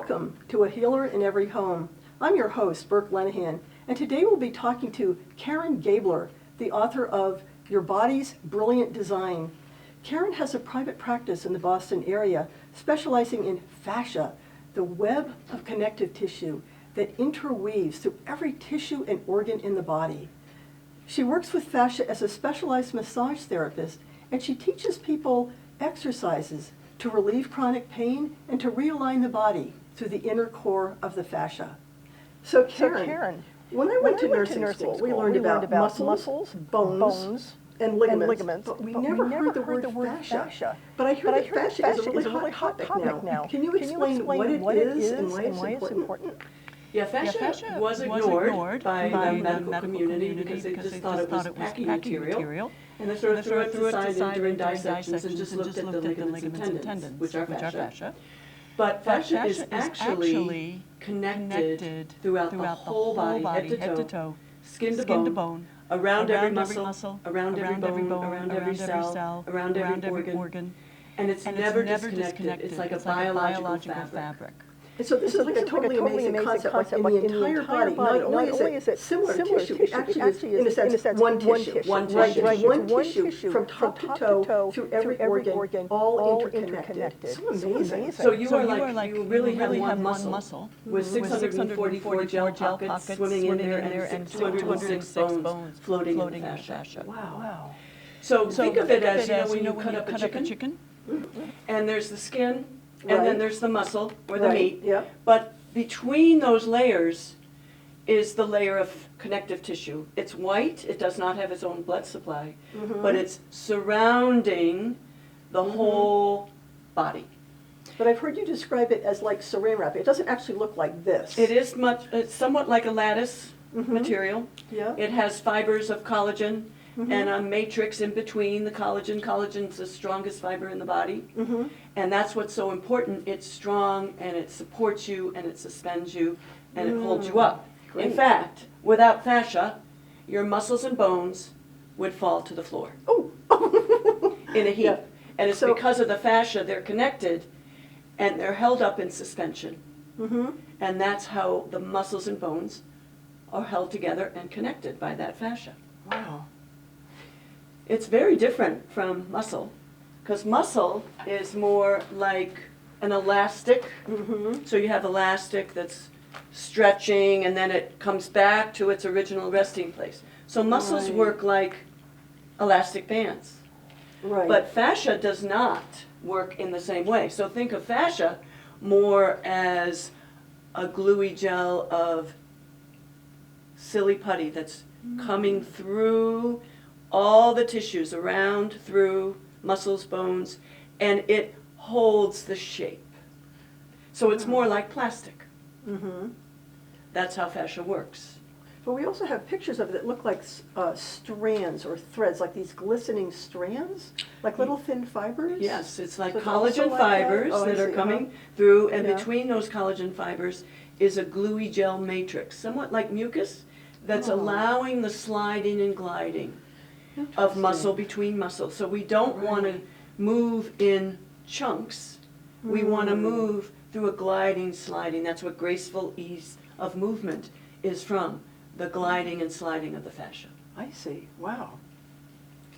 Welcome to A Healer in Every Home. I'm your host, Burke Lenahan, and today we'll be talking to Karen Gabler, the author of Your Body's Brilliant Design. Karen has a private practice in the Boston area, specializing in fascia, the web of connective tissue that interweaves through every tissue and organ in the body. She works with fascia as a specialized massage therapist, and she teaches people exercises to relieve chronic pain and to realign the body through the inner core of the fascia. So Karen, when I went to nursing school, we learned about muscles, bones, and ligaments, but we never heard the word fascia. But I heard that fascia is a really hot topic now. Can you explain what it is and why it's important? Yeah, fascia was ignored by the medical community because they just thought it was packing material. And they sort of threw it to the side during dissections and just looked at the ligaments and tendons, which are fascia. But fascia is actually connected throughout the whole body, head to toe, skin to bone, around every muscle, around every bone, around every cell, around every organ. And it's never disconnected. It's like a biological fabric. And so this is like a totally amazing concept. Like in the entire body, not only is it similar tissue, it actually is, in a sense, one tissue. One tissue from top to toe, through every organ, all interconnected. So amazing. So you really have one muscle with 644 gel pockets swimming in there and 206 bones floating in the fascia. Wow. So think of it as, when you cut up a chicken, and there's the skin, and then there's the muscle, or the meat. Yep. But between those layers is the layer of connective tissue. It's white, it does not have its own blood supply, but it's surrounding the whole body. But I've heard you describe it as like saran wrap. It doesn't actually look like this. It's somewhat like a lattice material. Yeah. It has fibers of collagen and a matrix in between the collagen. Collagen's the strongest fiber in the body. And that's what's so important. It's strong and it supports you and it suspends you and it holds you up. Great. In fact, without fascia, your muscles and bones would fall to the floor in a heap. Yeah. And it's because of the fascia, they're connected and they're held up in suspension. And that's how the muscles and bones are held together and connected by that fascia. Wow. It's very different from muscle, because muscle is more like an elastic. So you have elastic that's stretching and then it comes back to its original resting place. So muscles work like elastic bands. Right. But fascia does not work in the same way. So think of fascia more as a gluey gel of silly putty that's coming through all the tissues around, through muscles, bones, and it holds the shape. So it's more like plastic. That's how fascia works. But we also have pictures of it that look like strands or threads, like these glistening strands, like little thin fibers. Yes, it's like So it's collagen also like fibers that? Oh, I that are see. coming through, and between those collagen fibers is a gluey gel matrix, somewhat like mucus, that's allowing the sliding and gliding of muscle between muscles. So we don't want to move in chunks. We want to move through a gliding, sliding. That's what graceful ease of movement is from, the gliding and sliding of the fascia. I see. Wow.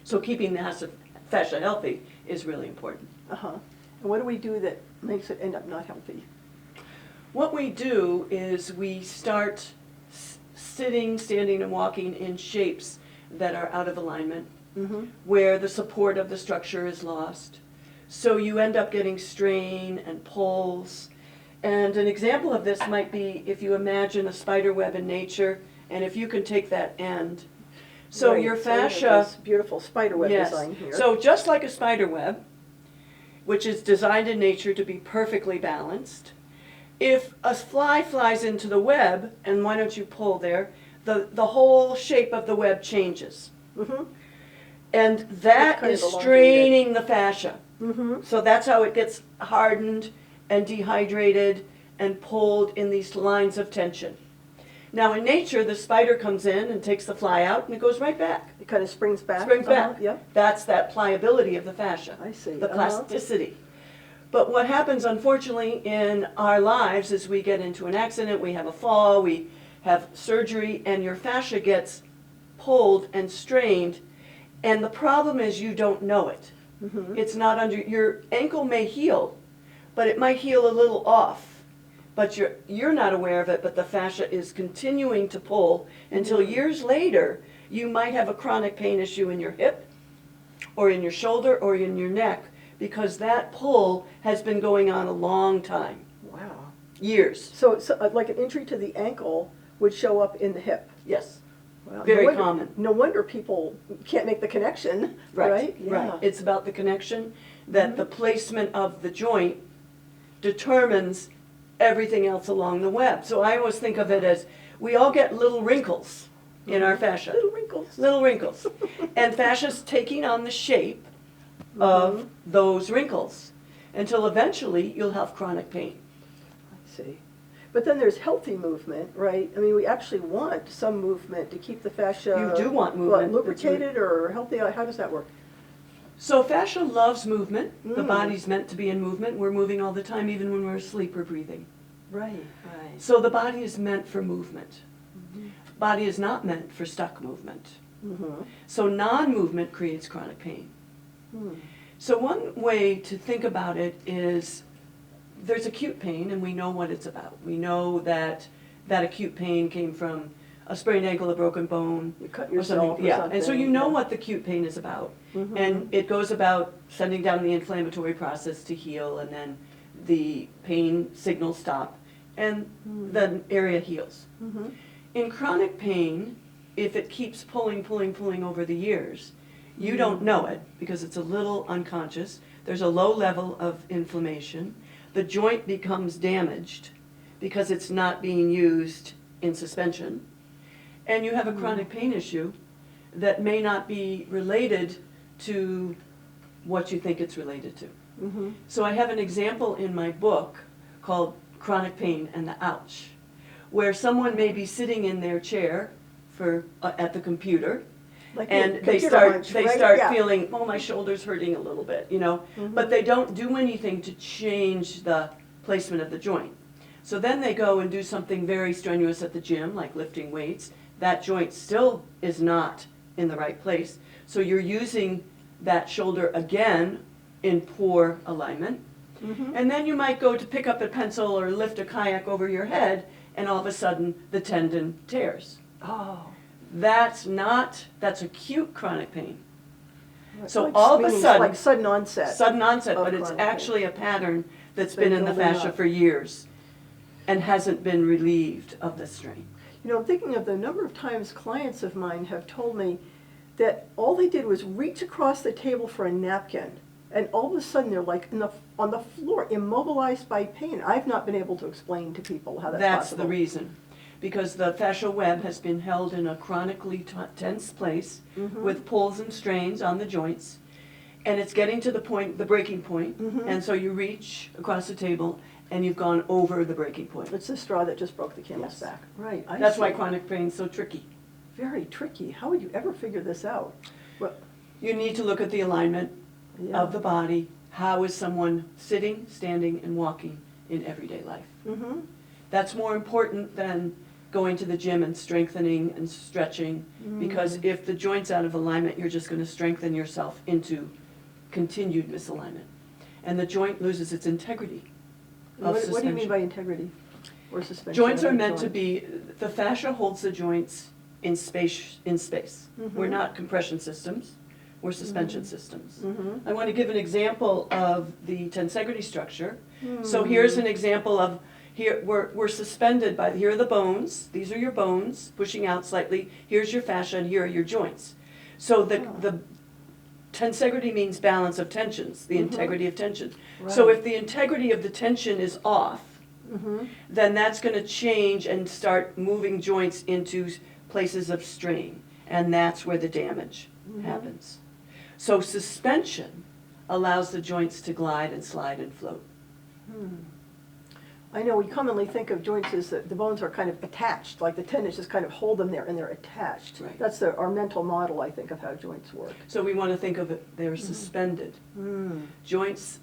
So keeping the fascia healthy is really important. And what do we do that makes it end up not healthy? What we do is we start sitting, standing, and walking in shapes that are out of alignment, where the support of the structure is lost. So you end up getting strain and pulls. And an example of this might be if you imagine a spider web in nature, and if you can take that end. So your fascia, this beautiful spider web design here. So just like a spider web, which is designed in nature to be perfectly balanced, if a fly flies into the web, and why don't you pull there, the whole shape of the web changes. And that is straining the fascia. So that's how it gets hardened and dehydrated and pulled in these lines of tension. Now in nature, the spider comes in and takes the fly out and it goes right back. It kind of springs back? Springs back. Yeah. That's that pliability of the fascia. I see. The plasticity. But what happens, unfortunately, in our lives is we get into an accident, we have a fall, we have surgery, and your fascia gets pulled and strained, and the problem is you don't know it. It's not under, your ankle may heal, but it might heal a little off, but you're not aware of it, but the fascia is continuing to pull until years later you might have a chronic pain issue in your hip or in your shoulder or in your neck because that pull has been going on a long time. Wow. Years. So like an injury to the ankle would show up in the hip. Yes. Well, Very common. No wonder people can't make the connection, right? Right. It's about the connection that the placement of the joint determines everything else along the web. So I always think of it as we all get little wrinkles in our fascia. Little wrinkles. Little wrinkles. And fascia's taking on the shape of those wrinkles until eventually you'll have chronic pain. I see. But then there's healthy movement, right? I mean, we actually want some movement to keep the fascia. You do want movement. Lubricated or healthy? How does that work? So fascia loves movement. The body's meant to be in movement. We're moving all the time, even when we're asleep or breathing. Right. So the body is meant for movement. Body is not meant for stuck movement. So non-movement creates chronic pain. So one way to think about it is there's acute pain, and we know what it's about. We know that that acute pain came from a sprained ankle, a broken bone, You cut or yourself something. or Yeah, something. and so you know what the acute pain is about. And it goes about sending down the inflammatory process to heal, and then the pain signals stop, and the area heals. In chronic pain, if it keeps pulling over the years, you don't know it because it's a little unconscious. There's a low level of inflammation. The joint becomes damaged because it's not being used in suspension. And you have a chronic pain issue that may not be related to what you think it's related to. So I have an example in my book called Chronic Pain and the Ouch, where someone may be sitting in their chair at the computer, Like and they start feeling, oh, my shoulder's hurting a little bit, you know, but they don't do anything to change the placement of the joint. So then they go and do something very strenuous at the gym, like lifting weights. That joint still is not in the right place. So you're using that shoulder again in poor alignment. And then you might go to pick up a pencil or lift a kayak over your head, and all of a sudden the tendon tears. Oh. That's acute chronic pain. So Like, all of a sudden, like sudden onset. but it's chronic actually a pattern that's Been been in the building fascia up. for years and hasn't been relieved of the strain. You know, I'm thinking of the number of times clients of mine have told me that all they did was reach across the table for a napkin, and all of a sudden they're like on the floor, immobilized by pain. I've not been able to explain to people how that's possible. The reason. Because the fascial web has been held in a chronically tense place with pulls and strains on the joints, and it's getting to the breaking point, and so you reach across the table and you've gone over the breaking point. It's the straw that just broke the camel's Yes. back. Right. I That's see. why chronic pain is so tricky. Very tricky. How would you ever figure this out? Well, You need to look at the alignment yeah. of the body. How is someone sitting, standing, and walking in everyday life? That's more important than going to the gym and strengthening and stretching, because if the joint's out of alignment, you're just going to strengthen yourself into continued misalignment. And the joint loses its integrity of suspension. What do you mean by integrity or suspension? Joints of are the meant to joint? be, the fascia holds the joints in space. We're not compression systems, we're suspension systems. I want to give an example of the tensegrity structure. So here's an example of, here we're suspended by, here are the bones, these are your bones pushing out slightly, here's your fascia, and here are your joints. So the tensegrity means balance of tensions, the integrity of tension. So if the integrity of the tension is off, then that's going to change and start moving joints into places of strain, and that's where the damage happens. So suspension allows the joints to glide and slide and float. I know we commonly think of joints as that the bones are kind of attached, like the tendons just kind of hold them there and they're attached. Right. That's our mental model, I think, of how joints work. So we want to think of it, they're suspended. Joints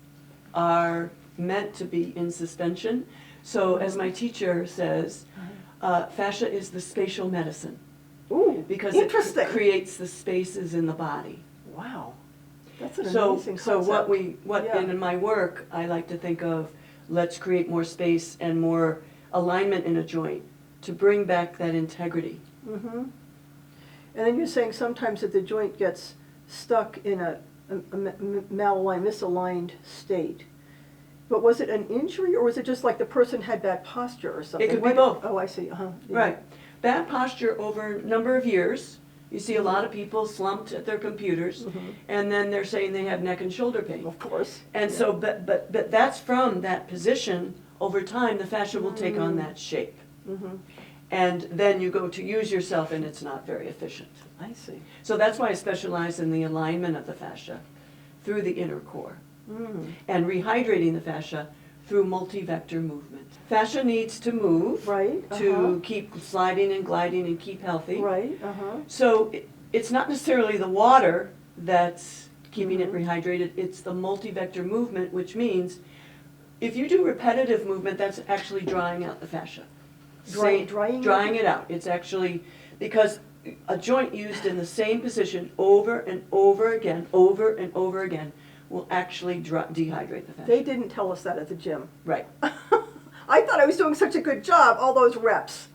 are meant to be in suspension. So as my teacher says, fascia is the spatial medicine. Ooh, because interesting. It creates the spaces in the body. Wow, that's an amazing So concept. Yeah. in my work, I like to think of, let's create more space and more alignment in a joint to bring back that integrity. Mm-hmm. And then you're saying sometimes that the joint gets stuck in a malaligned, misaligned state. But was it an injury, or was it just like the person had bad posture or something? It could be both. Oh, I see. Yeah. Right. Bad posture over a number of years. You see a lot of people slumped at their computers, and then they're saying they have neck and shoulder pain. Of course. And so, but that's from that position. Over time, the fascia will take on that shape. And then you go to use yourself, and it's not very efficient. I see. So that's why I specialize in the alignment of the fascia through the inner core, and rehydrating the fascia through multi-vector movement. Fascia needs to move to keep sliding and gliding and keep healthy. Right. So it's not necessarily the water that's keeping it rehydrated, it's the multi-vector movement, which means if you do repetitive movement, that's actually drying out the fascia. Drying it out. It's actually, because a joint used in the same position over and over again, will actually dehydrate the fascia. They didn't tell us that at the gym. Right. I thought I was doing such a good job, all those reps.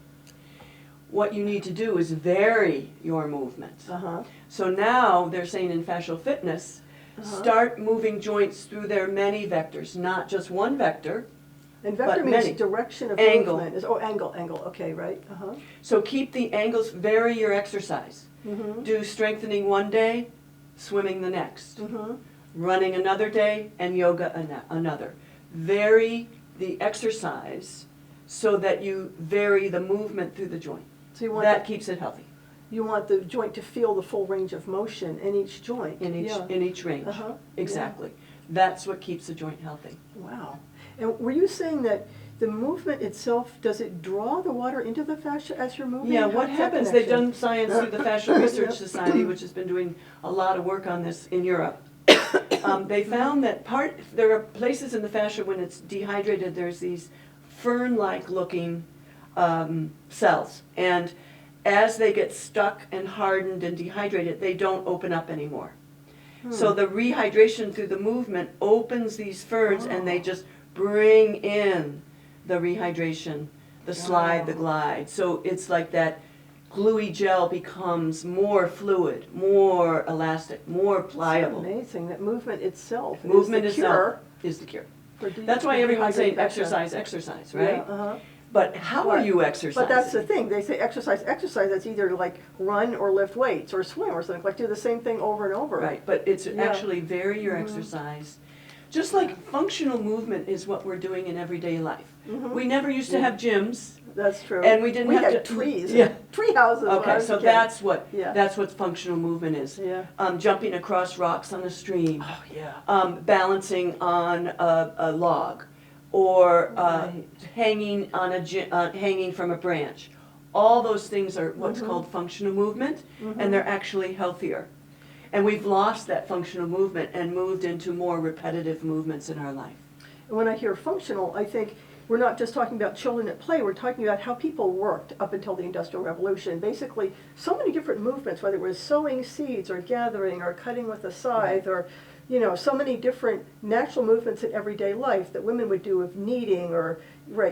What you need to do is vary your movement. So now they're saying in fascial fitness, start moving joints through their many vectors, not just one vector. And vector means many. Direction of Angle. movement. Angle, okay, right. So keep the angles, vary your exercise. Do strengthening one day, swimming the next. Running another day, and yoga another. Vary the exercise so that you vary the movement through the joint. So you want that keeps it healthy. You want the joint to feel the full range of motion in each joint. In each range. Exactly. That's what keeps the joint healthy. Wow. And were you saying that the movement itself, does it draw the water into the fascia as you're moving? Yeah, what happens, they've done science through the Fascial Research Society, which has been doing a lot of work on this in Europe. They found that there are places in the fascia when it's dehydrated, there's these fern-like looking cells. And as they get stuck and hardened and dehydrated, they don't open up anymore. So the rehydration through the movement opens these ferns, and they just bring in the rehydration, the slide, the glide. So it's like that gluey gel becomes more fluid, more elastic, more pliable. It's amazing that movement itself is the cure. That's why everyone's saying exercise, right? Yeah, But how are you exercising? But that's the thing. They say exercise. That's either like run or lift weights or swim or something. Like do the same thing over and over. Right, but it's actually vary your exercise. Just like functional movement is what we're doing in everyday life. We never used to have gyms. That's true. And we didn't have had trees. Tree houses. Okay, so that's what functional movement is. Yeah. Jumping across rocks on a stream. Oh yeah. Balancing on a log, or hanging on hanging from a branch. All those things are what's called functional movement, and they're actually healthier. And we've lost that functional movement and moved into more repetitive movements in our life. And when I hear functional, I think we're not just talking about children at play, we're talking about how people worked up until the Industrial Revolution. Basically, so many different movements, whether it was sowing seeds or gathering or cutting with a scythe or, so many different natural movements in everyday life that women would do of kneading or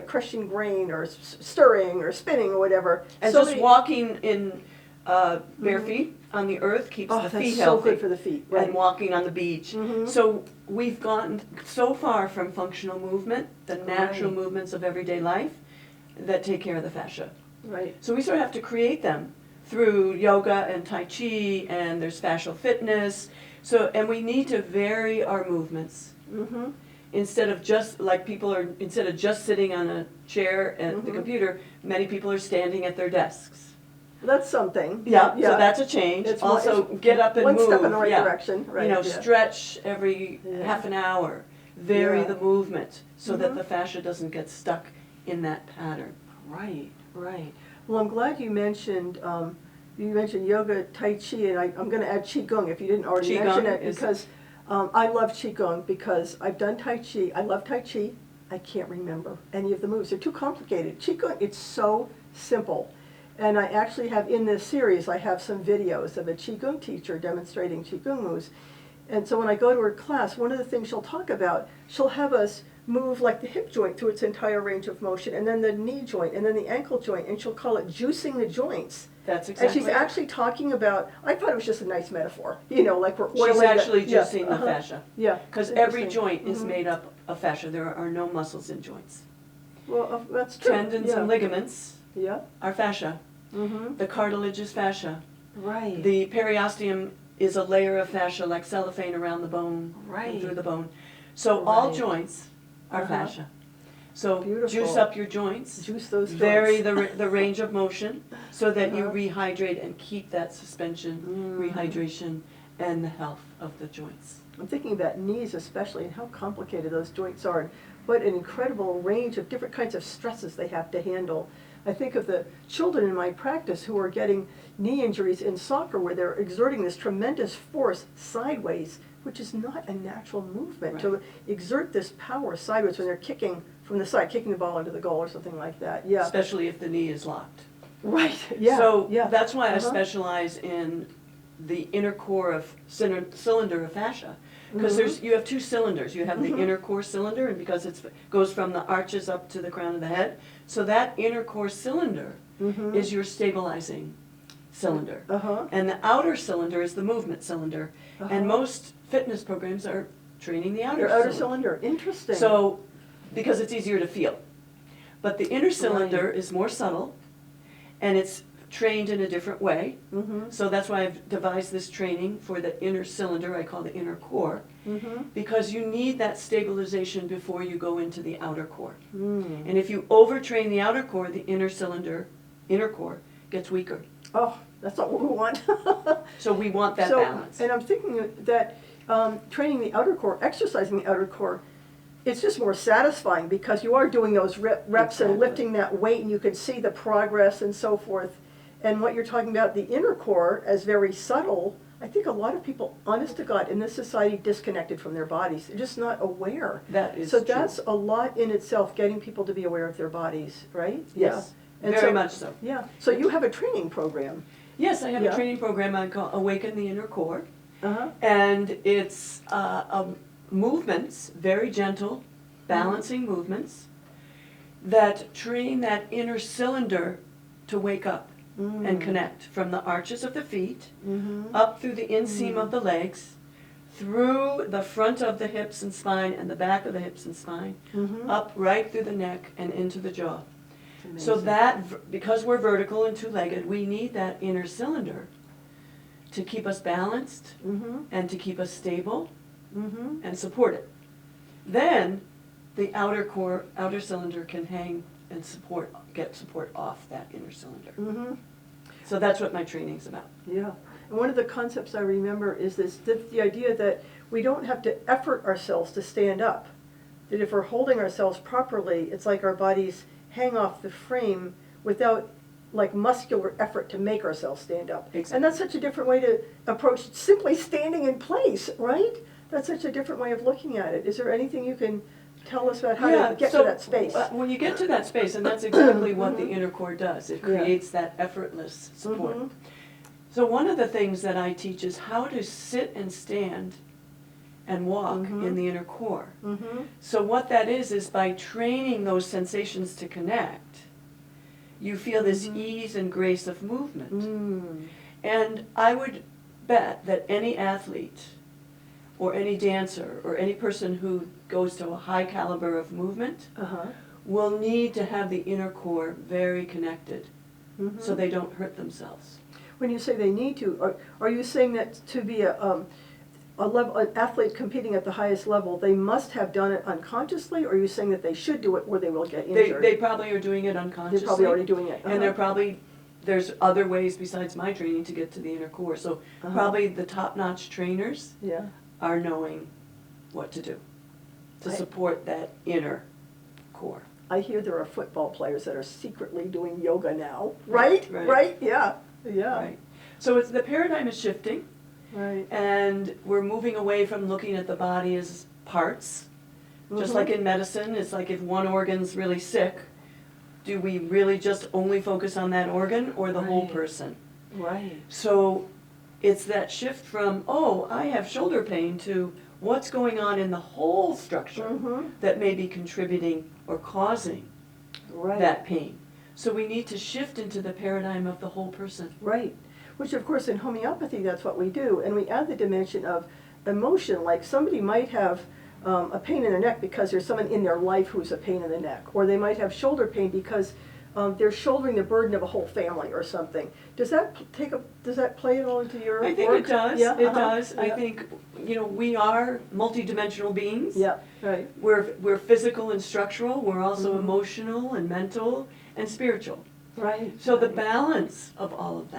crushing grain or stirring or spinning or whatever. And so just walking in bare feet on the earth keeps the feet healthy. So good for the feet. Right. And walking on the beach. So we've gotten so far from functional movement, the natural movements of everyday life, that take care of the fascia. Right. So we sort of have to create them through yoga and Tai Chi, and there's fascial fitness. And we need to vary our movements. Instead of just sitting on a chair at the computer, many people are standing at their desks. That's something. Yeah, so that's a change. Also, get up and move. One step in the right direction. Right. Stretch every half an hour. Vary the movement so that the fascia doesn't get stuck in that pattern. Right. Well, I'm glad you mentioned yoga, Tai Chi, and I'm going to add qigong if you didn't already mention it, because I love qigong because I've done Tai Chi. I love Tai Chi. I can't remember any of the moves. They're too complicated. Qigong, it's so simple. And I actually have, in this series, I have some videos of a qigong teacher demonstrating qigong moves. And so when I go to her class, one of the things she'll talk about, she'll have us move like the hip joint through its entire range of motion, and then the knee joint, and then the ankle joint, and she'll call it juicing the joints. That's exactly. And she's actually talking about, I thought it was just a nice metaphor, you know, like we're oiling She's actually the, juicing the fascia. Yeah. Because every joint is made up of fascia. There are no muscles in joints. Well, that's true. Tendons and ligaments are fascia. The cartilage is fascia. Right. The periosteum is a layer of fascia like cellophane around the bone and through the bone. So all joints are fascia. So juice up your joints, juice those joints. Vary the range of motion so that you rehydrate and keep that suspension, rehydration, and the health of the joints. I'm thinking about knees especially and how complicated those joints are and what an incredible range of different kinds of stresses they have to handle. I think of the children in my practice who are getting knee injuries in soccer where they're exerting this tremendous force sideways, which is not a natural movement, to exert this power sideways when they're kicking from the side, kicking the ball into the goal or something like that. Yeah. Especially if the knee is locked. Right, yeah. So that's why I specialize in the inner core of cylinder of fascia. Because you have two cylinders. You have the inner core cylinder, and because it goes from the arches up to the crown of the head, so that inner core cylinder is your stabilizing cylinder. And the outer cylinder is the movement cylinder. And most fitness programs are training the outer cylinder. Interesting. So, because it's easier to feel. But the inner cylinder is more subtle, and it's trained in a different way. So that's why I've devised this training for the inner cylinder, I call the inner core, because you need that stabilization before you go into the outer core. And if you overtrain the outer core, the inner cylinder, inner core, gets weaker. Oh, that's not what we want. So we want that balance. And I'm thinking that training the outer core, exercising the outer core, it's just more satisfying because you are doing those reps and lifting that weight, and you can see the progress and so forth. And what you're talking about, the inner core as very subtle, I think a lot of people, honest to God, in this society, disconnected from their bodies. They're just not aware. That is so true. That's a lot in itself, getting people to be aware of their bodies, right? Yes, and very much so. Yeah, so you have a training program. Yes, I have a training program I call Awaken the Inner Core. And it's movements, very gentle, balancing movements, that train that inner cylinder to wake up and connect from the arches of the feet, up through the inseam of the legs, through the front of the hips and spine and the back of the hips and spine, up right through the neck and into the jaw. So that, because we're vertical and two-legged, we need that inner cylinder to keep us balanced and to keep us stable and support it. Then the outer core, outer cylinder can hang and get support off that inner cylinder. So that's what my training's about. Yeah. And one of the concepts I remember is the idea that we don't have to effort ourselves to stand up. That if we're holding ourselves properly, it's like our bodies hang off the frame without like muscular effort to make ourselves stand up. Exactly. And that's such a different way to approach simply standing in place, right? That's such a different way of looking at it. Is there anything you can tell us about how to get to that space? When you get to that space, and that's exactly what the inner core does, it creates that effortless support. So one of the things that I teach is how to sit and stand and walk in the inner core. So what that is by training those sensations to connect, you feel this ease and grace of movement. And I would bet that any athlete or any dancer or any person who goes to a high caliber of movement will need to have the inner core very connected so they don't hurt themselves. When you say they need to, are you saying that to be an athlete competing at the highest level, they must have done it unconsciously, or are you saying that they should do it or they will get injured? They probably are doing it unconsciously. They're probably already doing it. And there's other ways besides my training to get to the inner core. So probably the top-notch trainers are knowing what to do to support that inner core. I hear there are football players that are secretly doing yoga now, right? Right. Yeah. Yeah. Right. So the paradigm is shifting. Right. And we're moving away from looking at the body as parts. Just like in medicine, it's like if one organ's really sick, do we really just only focus on that organ or the whole person? Right. So it's that shift from, oh, I have shoulder pain, to what's going on in the whole structure that may be contributing or causing that pain. So we need to shift into the paradigm of the whole person. Right. Which, of course, in homeopathy, that's what we do. And we add the dimension of emotion. Like somebody might have a pain in their neck because there's someone in their life who's a pain in the neck. Or they might have shoulder pain because they're shouldering the burden of a whole family or something. Does that play at all into your I think work? it does. Yeah? It does. Yeah. I think, we are multidimensional beings. Yeah, right. We're physical and structural. We're also emotional and mental and spiritual. Right. So the balance of all of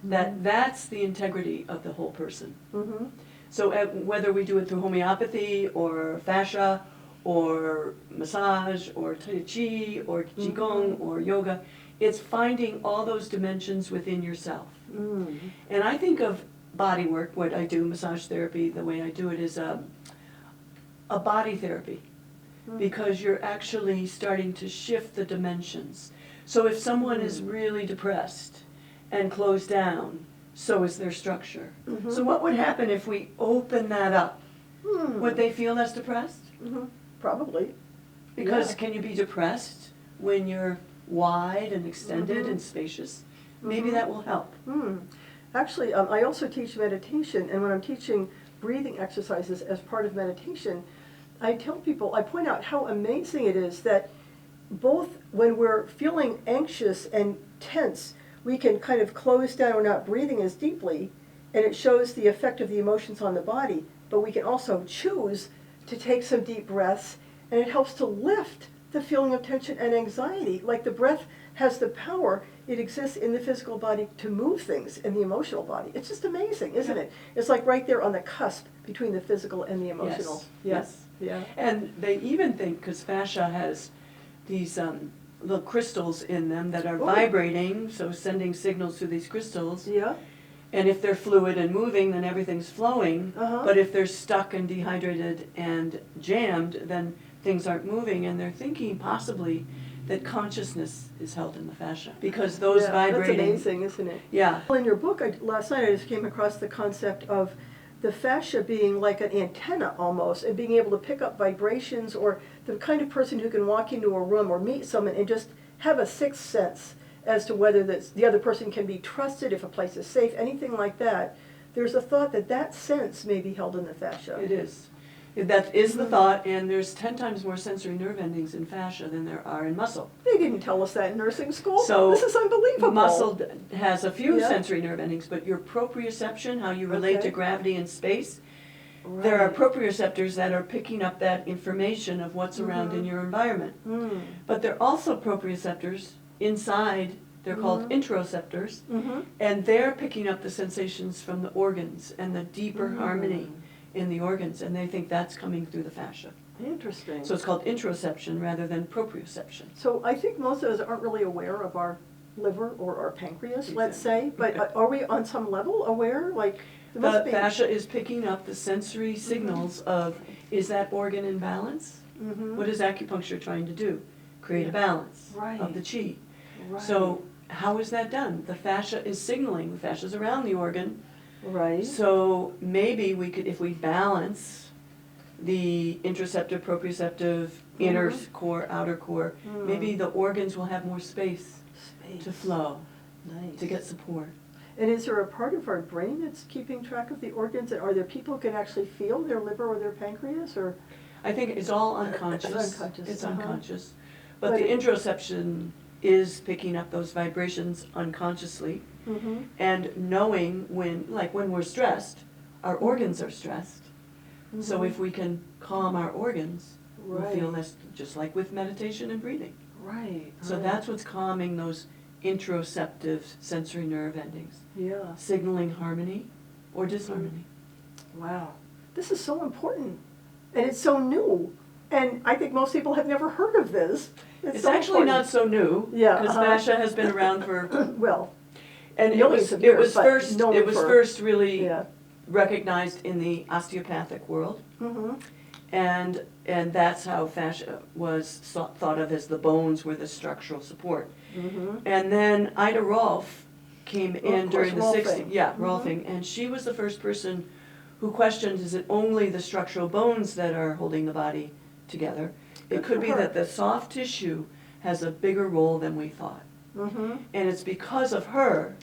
that's the integrity of the whole person. So whether we do it through homeopathy or fascia or massage or tai chi or qigong or yoga, it's finding all those dimensions within yourself. And I think of body work, what I do, massage therapy, the way I do it is a body therapy, because you're actually starting to shift the dimensions. So if someone is really depressed and closed down, so is their structure. So what would happen if we open that up? Would they feel less depressed? Probably. Because can you be depressed when you're wide and extended and spacious? Maybe that will help. Actually, I also teach meditation, and when I'm teaching breathing exercises as part of meditation, I tell people, I point out how amazing it is that both when we're feeling anxious and tense, we can kind of close down, we're not breathing as deeply, and it shows the effect of the emotions on the body, but we can also choose to take some deep breaths, and it helps to lift the feeling of tension and anxiety. Like the breath has the power, it exists in the physical body to move things in the emotional body. It's just amazing, isn't it? It's like right there on the cusp between the physical and the emotional. Yes. Yeah. And they even think, because fascia has these little crystals in them that are vibrating, so sending signals to these crystals. Yeah. And if they're fluid and moving, then everything's flowing. But if they're stuck and dehydrated and jammed, then things aren't moving. And they're thinking possibly that consciousness is held in the fascia, because those vibrating. That's amazing, isn't it? Yeah. Well, in your book, last night I just came across the concept of the fascia being like an antenna almost, and being able to pick up vibrations, or the kind of person who can walk into a room or meet someone and just have a sixth sense as to whether the other person can be trusted, if a place is safe, anything like that. There's a thought that that sense may be held in the fascia. It is. That is the thought, and there's 10 times more sensory nerve endings in fascia than there are in muscle. They didn't tell us that in nursing school. So this is unbelievable. Muscle has a few sensory nerve endings, but your proprioception, how you relate to gravity and space, there are proprioceptors that are picking up that information of what's around in your environment. But there are also proprioceptors inside, they're called interoceptors, and they're picking up the sensations from the organs and the deeper harmony in the organs, and they think that's coming through the fascia. Interesting. So it's called interoception rather than proprioception. So I think most of us aren't really aware of our liver or our pancreas, let's say, but are we on some level aware? Like, there must The be. fascia is picking up the sensory signals of, is that organ in balance? What is acupuncture trying to do? Create a balance of the chi. So how is that done? The fascia is signaling, the fascia is around the organ. So maybe we could, if we balance the interoceptive, proprioceptive, inner core, outer core, maybe the organs will have more space to flow, to get support. And is there a part of our brain that's keeping track of the organs? And are there people who can actually feel their liver or their pancreas? Or I think it's all unconscious. It's unconscious. It's unconscious. But the interoception is picking up those vibrations unconsciously. And knowing when we're stressed, our organs are stressed. So if we can calm our organs, we'll feel less, just like with meditation and breathing. So that's what's calming those interoceptive sensory nerve endings. Signaling harmony or disharmony. Wow. This is so important. And it's so new. And I think most people have never heard of this. It's so actually important. Not so new, because fascia has been around for, well, And millions of years, it was but first known it was for- first really Yeah. recognized in the osteopathic world, and that's how fascia was thought of, as the bones were the structural support. And then Ida Rolf came in during the 60s. Yeah, Rolfing, and she was the first person who questioned, is it only the structural bones that are holding the body together? It could be that the soft tissue has a bigger role than we thought. And it's because of her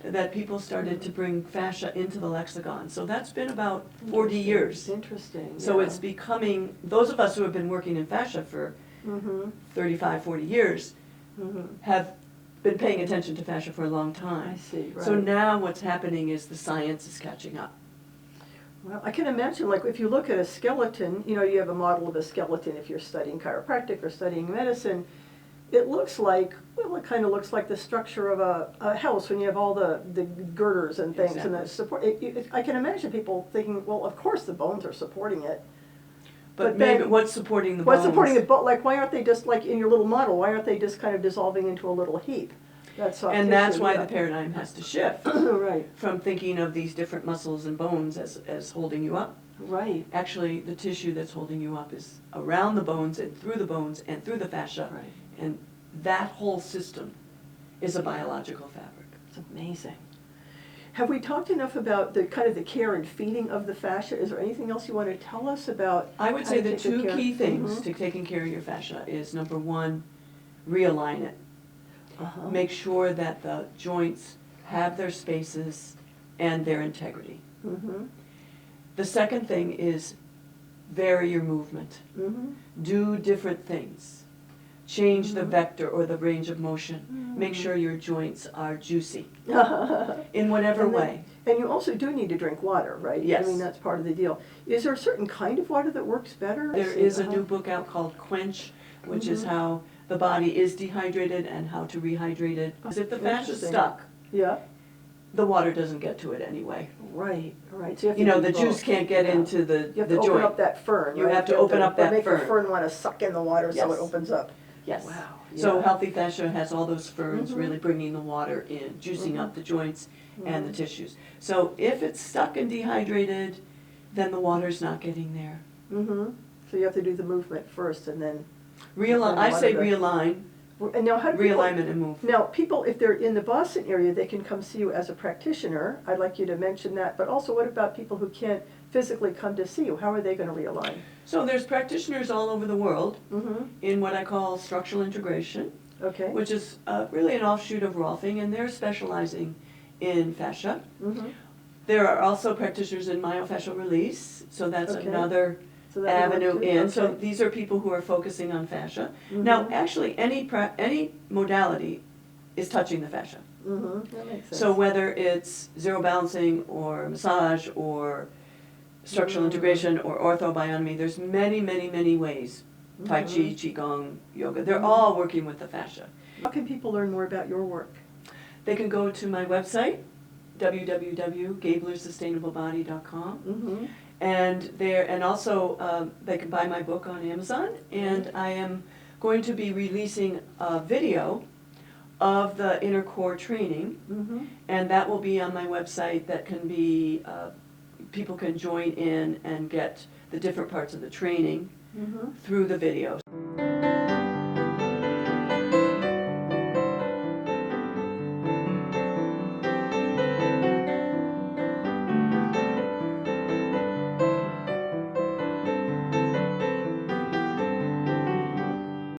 that people started to bring fascia into the lexicon. So that's been about 40 years. Interesting. So yeah. it's becoming, those of us who have been working in fascia for 35, 40 years have been paying attention to fascia for a long time. I see, right. So now what's happening is the science is catching up. Well, I can imagine, like, if you look at a skeleton, you know, you have a model of a skeleton if you're studying chiropractic or studying medicine, it looks like, well, it kind of looks like the structure of a house when you have all the girders and things and the support. I can imagine people thinking, well, of course the bones are supporting it. But maybe what's supporting the What's bones? supporting it? But like, why aren't they just, like in your little model, why aren't they just kind of dissolving into a little heap? That's and that's why the paradigm has to shift right. from thinking of these different muscles and bones as holding you up. Right. Actually, the tissue that's holding you up is around the bones and through the fascia. Right. And that whole system is a biological fabric. It's amazing. Have we talked enough about the kind of the care and feeding of the fascia? Is there anything else you want to tell us about? I would say the take good two care? key things to taking care of your fascia is, number one, realign it. Make sure that the joints have their spaces and their integrity. The second thing is vary your movement. Do different things. Change the vector or the range of motion. Make sure your joints are juicy in whatever way. And you also do need to drink water, right? Yes. I mean, that's part of the deal. Is there a certain kind of water that works better? There is a new book out called Quench, which is how the body is dehydrated and how to rehydrate it. Because if the fascia's stuck, yeah, the water doesn't get to it anyway. right, right. So You know, the juice can't get into the you have to joint. open up that fern. You right? have to open up that make fern. the fern want to suck in the water so Yes. it opens up. Yes. Wow. So yeah. healthy fascia has all those ferns really bringing the water in, juicing up the joints and the tissues. So if it's stuck and dehydrated, then the water's not getting there. So you have to do the movement first and then. Realign. I say realign. And now how do people, Realignment and move. now people, if they're in the Boston area, they can come see you as a practitioner. I'd like you to mention that. But also, what about people who can't physically come to see you? How are they going to realign? So there's practitioners all over the world in what I call structural integration, Okay. which is really an offshoot of Rolfing, and they're specializing in fascia. There are also practitioners in myofascial release, so that's another So that would avenue work too? in. Okay. So these are people who are focusing on fascia. Now, actually, any modality is touching the fascia. That makes sense. So whether it's zero balancing or massage or structural integration or orthobionomy, there's many, many, many ways. Tai Chi, qigong, yoga, they're all working with the fascia. How can people learn more about your work? They can go to my website, www.gablersustainablebody.com. And also they can buy my book on Amazon, and I am going to be releasing a video of the inner core training, and that will be on my website. That can be, people can join in and get the different parts of the training through the videos.